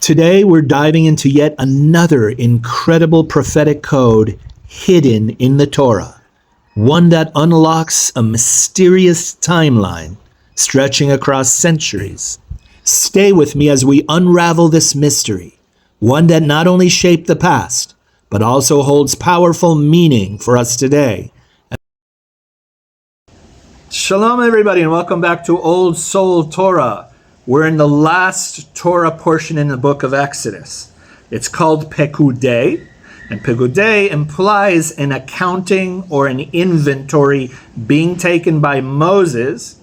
Today, we're diving into yet another incredible prophetic code hidden in the Torah, one that unlocks a mysterious timeline stretching across centuries. Stay with me as we unravel this mystery, one that not only shaped the past, but also holds powerful meaning for us today. Shalom, everybody, and welcome back to Old Soul Torah. We're in the last Torah portion in the book of Exodus. It's called Pekudei, and Pekudei implies an accounting or an inventory being taken by Moses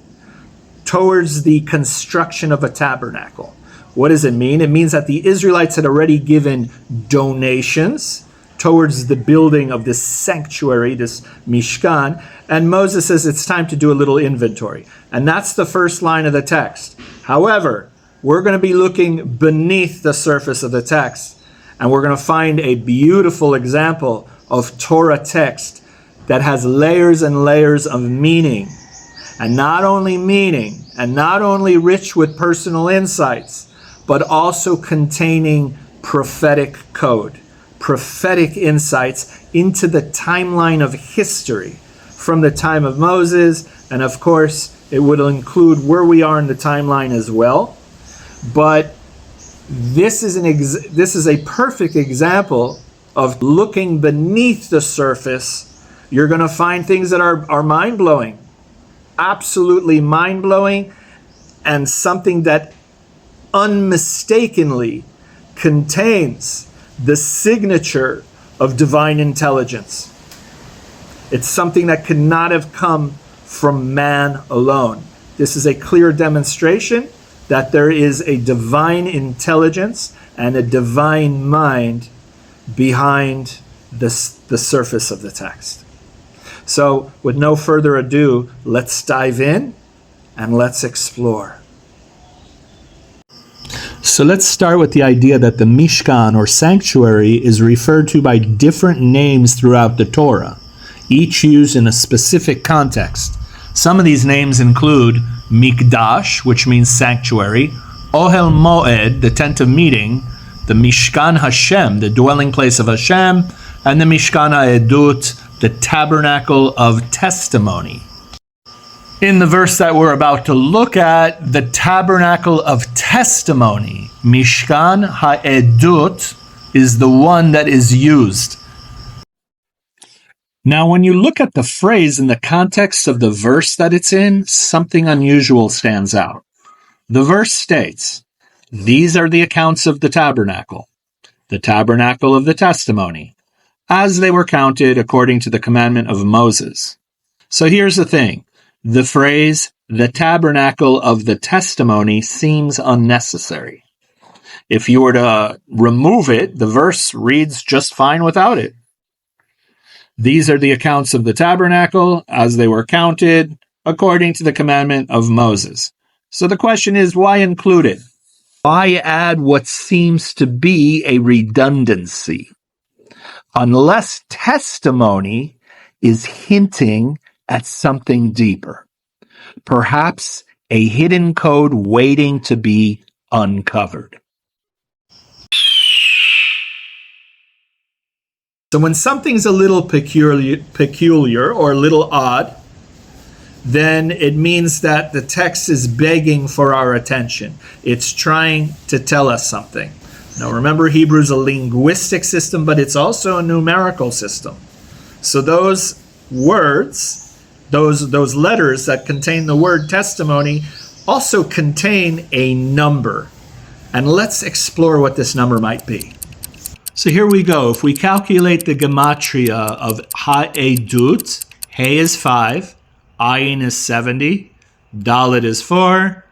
towards the construction of a tabernacle. What does it mean? It means that the Israelites had already given donations towards the building of this sanctuary, this Mishkan, and Moses says it's time to do a little inventory. And that's the first line of the text. However, we're going to be looking beneath the surface of the text, and we're going to find a beautiful example of Torah text that has layers and layers of meaning, and not only meaning, and not only rich with personal insights, but also containing prophetic code, prophetic insights into the timeline of history from the time of Moses, and of course, it would include where we are in the timeline as well. But this is a perfect example of looking beneath the surface. You're going to find things that are mind-blowing, absolutely mind-blowing, and something that unmistakably contains the signature of divine intelligence. It's something that could not have come from man alone. This is a clear demonstration that there is a divine intelligence and a divine mind behind the surface of the text. So, with no further ado, let's dive in and let's explore. So let's start with the idea that the Mishkan or sanctuary is referred to by different names throughout the Torah, each used in a specific context. Some of these names include Mikdash, which means sanctuary, Ohel Moed, the tent of meeting, the Mishkan Hashem, the dwelling place of Hashem, and the Mishkan HaEdut, the tabernacle of testimony. In the verse that we're about to look at, the tabernacle of testimony, Mishkan HaEdut, is the one that is used. Now, when you look at the phrase in the context of the verse that it's in, something unusual stands out. The verse states, "These are the accounts of the tabernacle of the testimony, as they were counted according to the commandment of Moses." So here's the thing. The phrase, "the tabernacle of the testimony," seems unnecessary. If you were to remove it, the verse reads just fine without it. These are the accounts of the tabernacle as they were counted according to the commandment of Moses. So the question is, why include it? Why add what seems to be a redundancy? Unless testimony is hinting at something deeper. Perhaps a hidden code waiting to be uncovered. So when something's a little peculiar or a little odd, then it means that the text is begging for our attention. It's trying to tell us something. Now remember, Hebrew is a linguistic system, but it's also a numerical system. So those words, those letters that contain the word testimony also contain a number. And let's explore what this number might be. So here we go. If we calculate the Gematria of HaEdut, He is 5, Ayin is 70, Dalet is 4,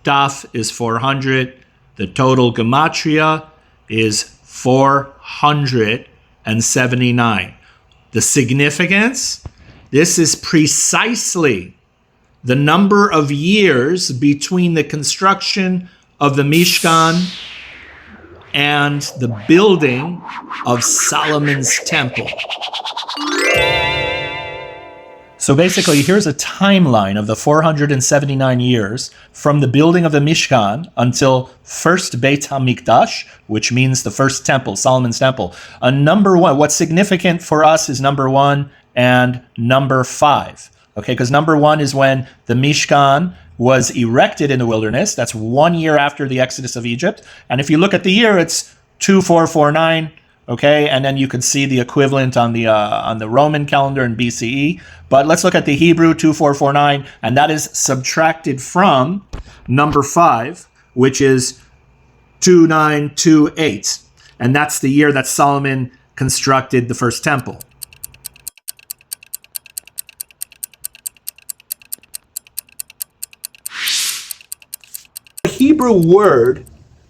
Taf is 400. The total Gematria is 479. The significance? This is precisely the number of years between the construction of the Mishkan and the building of Solomon's temple. So basically, here's a timeline of the 479 years from the building of the Mishkan until first Beit HaMikdash, which means the first temple, Solomon's temple. Number one, what's significant for us is number 1 and number 5. Okay, because number 1 is when the Mishkan was erected in the wilderness. That's 1 year after the Exodus of Egypt. And if you look at the year, it's 2449. Okay, and then you can see the equivalent on the Roman calendar in BCE. But let's look at the Hebrew 2449, and that is subtracted from number 5, which is 2928, and that's the year that Solomon constructed the first temple. The Hebrew word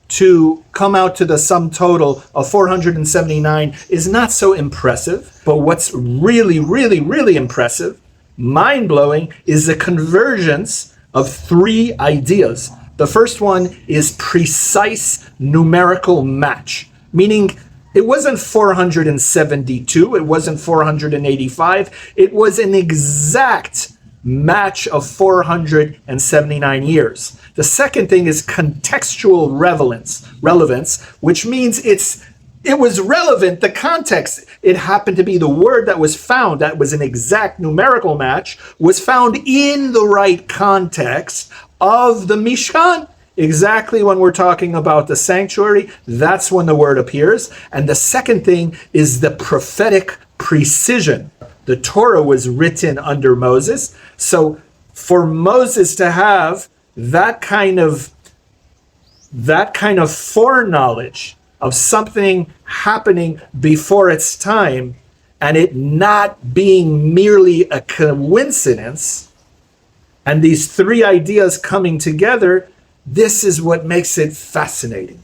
to come out to the sum total of 479 is not so impressive, but what's really, really, really impressive, mind-blowing, is the convergence of 3 ideas. The first one is precise numerical match, meaning it wasn't 472, it wasn't 485, it was an exact match of 479 years. The second thing is contextual relevance, which means it was relevant, the context. It happened to be the word that was found, that was an exact numerical match, was found in the right context of the Mishkan. Exactly when we're talking about the sanctuary, that's when the word appears. And the second thing is the prophetic precision. The Torah was written under Moses. So for Moses to have that kind of foreknowledge of something happening before its time and it not being merely a coincidence, and these 3 ideas coming together, this is what makes it fascinating.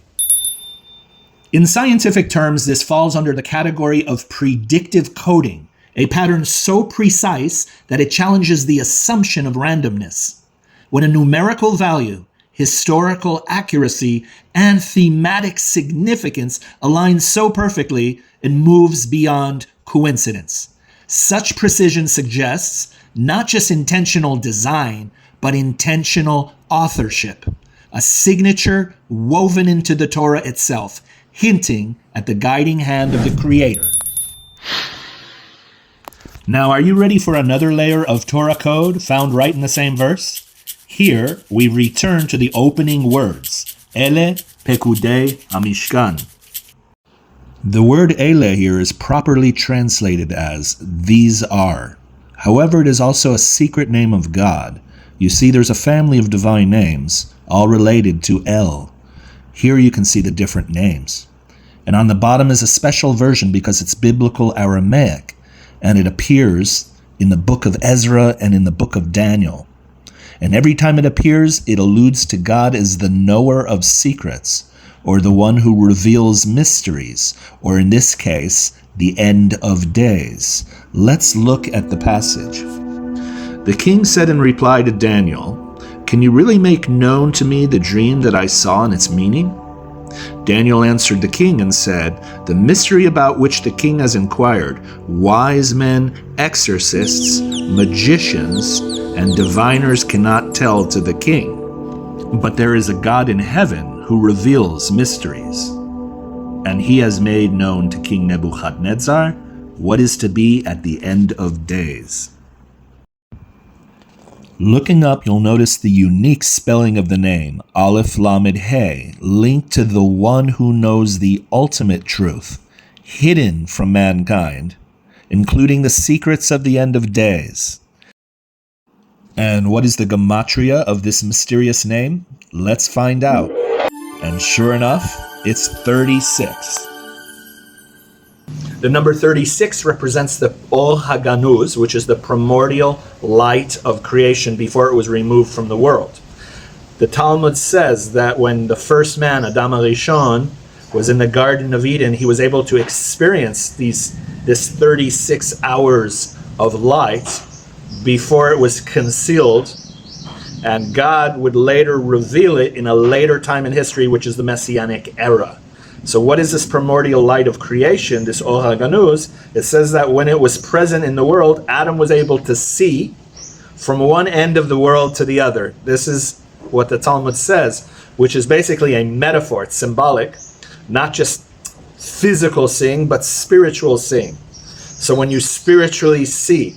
In scientific terms, this falls under the category of predictive coding, a pattern so precise that it challenges the assumption of randomness. When a numerical value, historical accuracy, and thematic significance align so perfectly, it moves beyond coincidence. Such precision suggests not just intentional design, but intentional authorship, a signature woven into the Torah itself, hinting at the guiding hand of the Creator. Now, are you ready for another layer of Torah code found right in the same verse? Here, we return to the opening words, Ele Pekudei HaMishkan. The word Ele here is properly translated as these are. However, it is also a secret name of God. You see, there's a family of divine names, all related to El. Here you can see the different names. And on the bottom is a special version because it's biblical Aramaic, and it appears in the book of Ezra and in the book of Daniel. And every time it appears, it alludes to God as the knower of secrets, or the one who reveals mysteries, or in this case, the end of days. Let's look at the passage. The king said in reply to Daniel, "Can you really make known to me the dream that I saw and its meaning?" Daniel answered the king and said, "The mystery about which the king has inquired, wise men, exorcists, magicians, and diviners cannot tell to the king. But there is a God in heaven who reveals mysteries. And he has made known to King Nebuchadnezzar what is to be at the end of days." Looking up, you'll notice the unique spelling of the name, Aleph Lamed He, linked to the one who knows the ultimate truth, hidden from mankind, including the secrets of the end of days. And what is the Gematria of this mysterious name? Let's find out. And sure enough, it's 36. The number 36 represents the Ol HaGanuz, which is the primordial light of creation before it was removed from the world. The Talmud says that when the first man, Adam HaRishon, was in the Garden of Eden, he was able to experience this 36 hours of light before it was concealed, and God would later reveal it in a later time in history, which is the Messianic era. So what is this primordial light of creation, this Or HaGanuz? It says that when it was present in the world, Adam was able to see from one end of the world to the other. This is what the Talmud says, which is basically a metaphor. It's symbolic, not just physical seeing, but spiritual seeing. So when you spiritually see,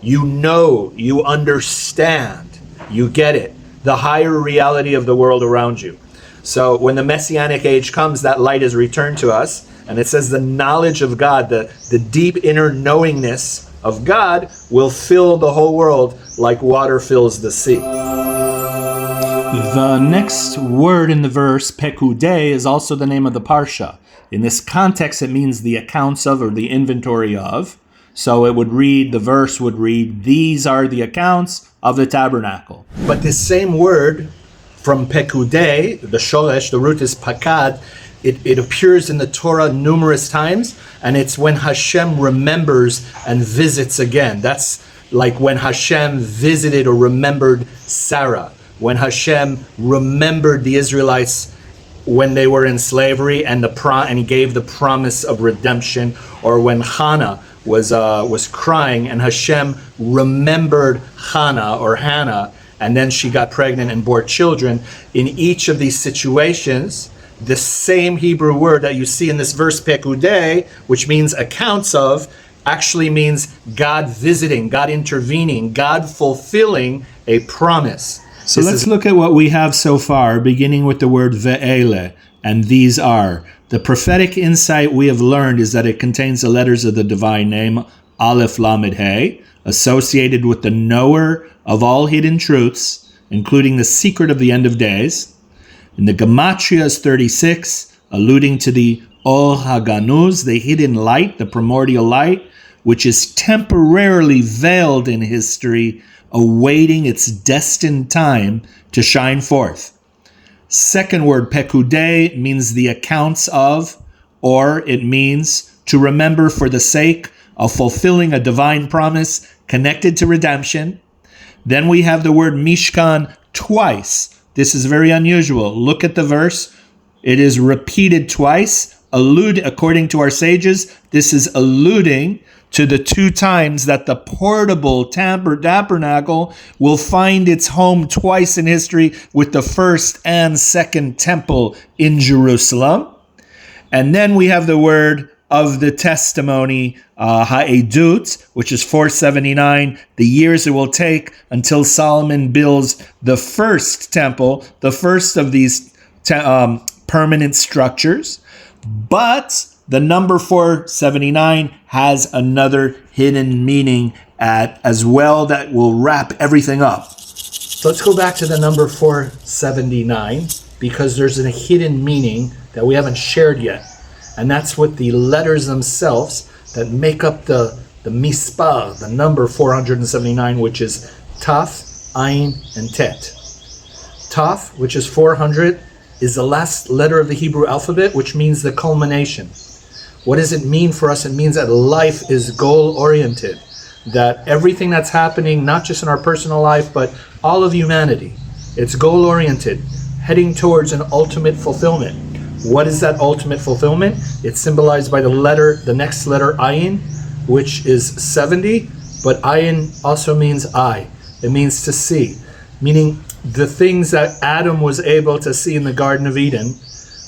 you know, you understand, you get it, the higher reality of the world around you. So when the Messianic age comes, that light is returned to us, and it says the knowledge of God, the deep inner knowingness of God will fill the whole world like water fills the sea. The next word in the verse, Pekudei, is also the name of the Parsha. In this context, it means the accounts of or the inventory of. So it would read, the verse would read, these are the accounts of the tabernacle. But this same word from Pekudei, the shoresh, the root is pakad, it appears in the Torah numerous times, and it's when Hashem remembers and visits again. That's like when Hashem visited or remembered Sarah, when Hashem remembered the Israelites when they were in slavery and he gave the promise of redemption, or when Hannah was crying and Hashem remembered Hannah, and then she got pregnant and bore children. In each of these situations, the same Hebrew word that you see in this verse, Pekudei, which means accounts of, actually means God visiting, God intervening, God fulfilling a promise. So let's look at what we have so far, beginning with the word ve'ele, and these are. The prophetic insight we have learned is that it contains the letters of the divine name, Aleph Lamed He, associated with the knower of all hidden truths, including the secret of the end of days. And the Gematria is 36, alluding to the Or HaGanuz, the hidden light, the primordial light, which is temporarily veiled in history, awaiting its destined time to shine forth. Second word, Pekudei, means the accounts of, or it means to remember for the sake of fulfilling a divine promise connected to redemption. Then we have the word Mishkan twice. This is very unusual. Look at the verse. It is repeated twice. According to our sages, this is alluding to the two times that the portable tabernacle will find its home twice in history, with the first and second temple in Jerusalem. And then we have the word of the testimony, Ha'edut, which is 479, the years it will take until Solomon builds the first temple, the first of these permanent structures. But the number 479 has another hidden meaning as well that will wrap everything up. So let's go back to the number 479, because there's a hidden meaning that we haven't shared yet. And that's with the letters themselves that make up the mispar, the number 479, which is Taf, Ayin, and Tet. Taf, which is 400, is the last letter of the Hebrew alphabet, which means the culmination. What does it mean for us? It means that life is goal-oriented, that everything that's happening, not just in our personal life, but all of humanity, it's goal-oriented, heading towards an ultimate fulfillment. What is that ultimate fulfillment? It's symbolized by the next letter, Ayin, which is 70, but Ayin also means eye. It means to see, meaning the things that Adam was able to see in the Garden of Eden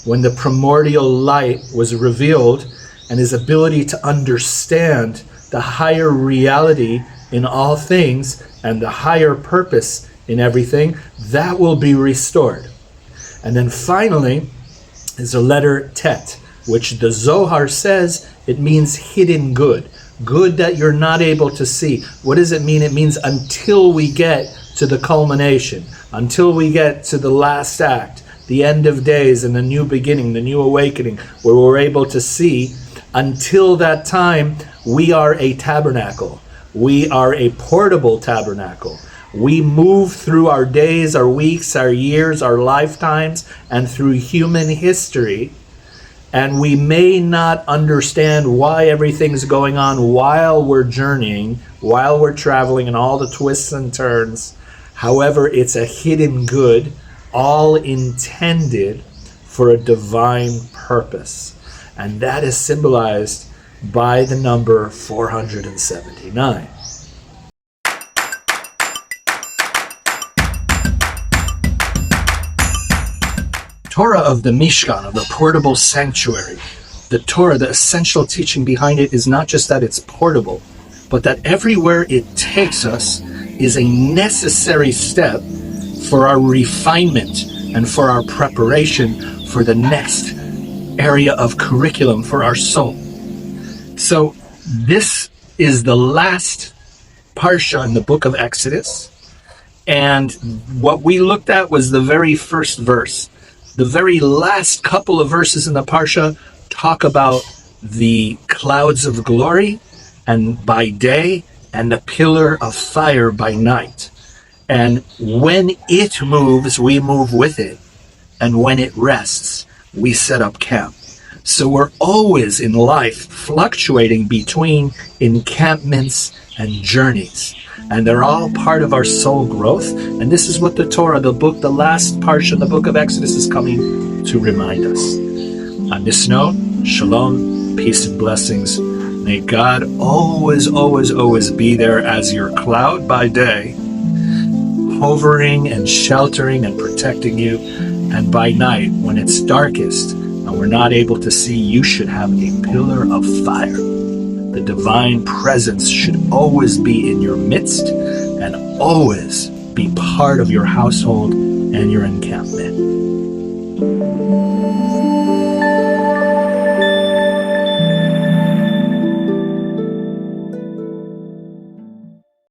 when the primordial light was revealed, and his ability to understand the higher reality in all things and the higher purpose in everything, that will be restored. And then finally is the letter Tet, which the Zohar says it means hidden good. Good that you're not able to see. What does it mean? It means until we get to the culmination, until we get to the last act, the end of days and the new beginning, the new awakening, where we're able to see. Until that time, we are a tabernacle. We are a portable tabernacle. We move through our days, our weeks, our years, our lifetimes, and through human history. And we may not understand why everything's going on while we're journeying, while we're traveling, and all the twists and turns. However, it's a hidden good, all intended for a divine purpose. And that is symbolized by the number 479. Torah of the Mishkan, of the portable sanctuary. The Torah, the essential teaching behind it is not just that it's portable, but that everywhere it takes us is a necessary step for our refinement and for our preparation for the next area of curriculum for our soul. So this is the last parsha in the book of Exodus, and what we looked at was the very first verse. The very last couple of verses in the parsha talk about the clouds of glory and by day and the pillar of fire by night. And when it moves, we move with it. And when it rests, we set up camp. So we're always in life fluctuating between encampments and journeys. And they're all part of our soul growth. And this is what the Torah, the book, the last parsha, the book of Exodus is coming to remind us. On this note, shalom, peace and blessings. May God always, always, always be there as your cloud by day, hovering and sheltering and protecting you. And by night, when it's darkest and we're not able to see, you should have a pillar of fire. The divine presence should always be in your midst and always be part of your household and your encampment.